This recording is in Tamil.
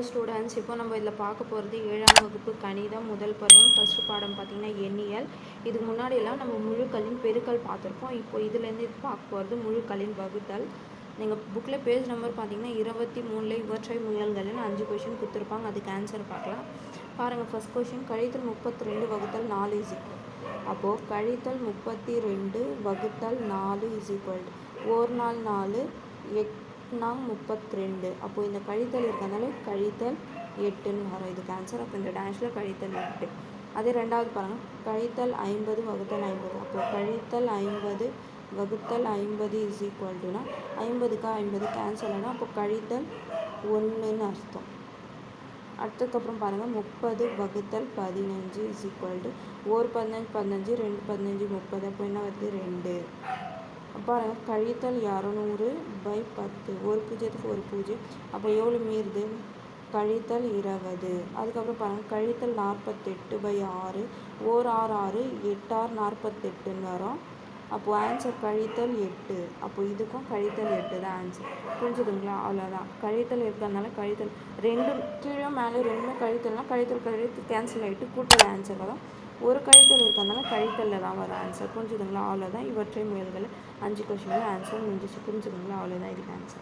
ஸ்டூடெண்ட்ஸ், இப்போ நம்ம இதில் பார்க்க போகிறது 7ஆம் வகுப்பு கணிதம் முதல் பருவம் ஃபஸ்ட்டு பாடம் பார்த்திங்கன்னா எண்ணியல். இதுக்கு முன்னாடியெல்லாம் நம்ம முழுக்களின் பெருக்கல் பார்த்துருப்போம். இப்போ இதுலேருந்து இது பார்க்க போகிறது முழுக்களின் வகுத்தல். நீங்கள் புக்கில் பேஜ் நம்பர் பார்த்தீங்கன்னா 23ல் இவற்றை முயல்கள்னு 5 கொஷின் கொடுத்துருப்பாங்க. அதுக்கு ஆன்சர் பார்க்கலாம். பாருங்கள், ஃபஸ்ட் கொஷின் கழித்தல் 32 வகுத்தல் 4 இஸ் ஈக்குவல். அப்போது கழித்தல் 32 வகுத்தல் 4 இஸ் ஈக்குவல். ஒரு நாள் 4 8 32. அப்போது இந்த கழித்தல் இருக்கிறதுனால கழித்தல் 8ன்னு வரும் இதுக்கு ஆன்சர். அப்போ இந்த டேஷில் கழித்தல் 8. அதே ரெண்டாவது பாருங்கள், கழித்தல் 50 வகுத்தல் 50. அப்போது கழித்தல் 50 வகுத்தல் 50 இஸ் ஈக்குவல்டுனா 50க்கு 50 கேன்சல் ஆனால் அப்போ கழித்தல் 1ன்னு அர்த்தம். அடுத்ததுக்கப்புறம் பாருங்கள், 30 வகுத்தல் 15 இஸ் ஈக்குவல்டு. ஒரு 15 15 2 15 30. அப்போ என்ன வருது 2. பாருங்கள், கழித்தல் 200/10. ஒரு பூஜ்ஜியத்துக்கு ஒரு பூஜ்ஜியம். அப்போ எவ்வளோ மீறுது? கழித்தல் 20. அதுக்கப்புறம் பாருங்கள், கழித்தல் 48/6. ஓர் 6 6 8 6 48ன்னு வரும். அப்போது ஆன்சர் கழித்தல் 8. அப்போ இதுக்கும் கழித்தல் 8 தான் ஆன்சர். புரிஞ்சுதுங்களா? அவ்வளோதான். கழித்தல் இருக்கிறதுனால கழித்தல் ரெண்டு கீழே மேலே ரெண்டுமே கழித்தல்னா கழித்தல் கழித்து கேன்சல் ஆகிட்டு கூட்டல் ஆன்சர் வரும். ஒரு கழித்தல் இருக்கிறதுனால கழித்தலில் தான் வரும் ஆன்சர். புரிஞ்சுதுங்களா? அவ்வளோதான். இவற்றை முயல்கள் 5 கொஷினில் ஆன்சர் முடிஞ்சிச்சு. புரிஞ்சுதுங்களா? அவ்வளோதான் இதுக்கு ஆன்சர்.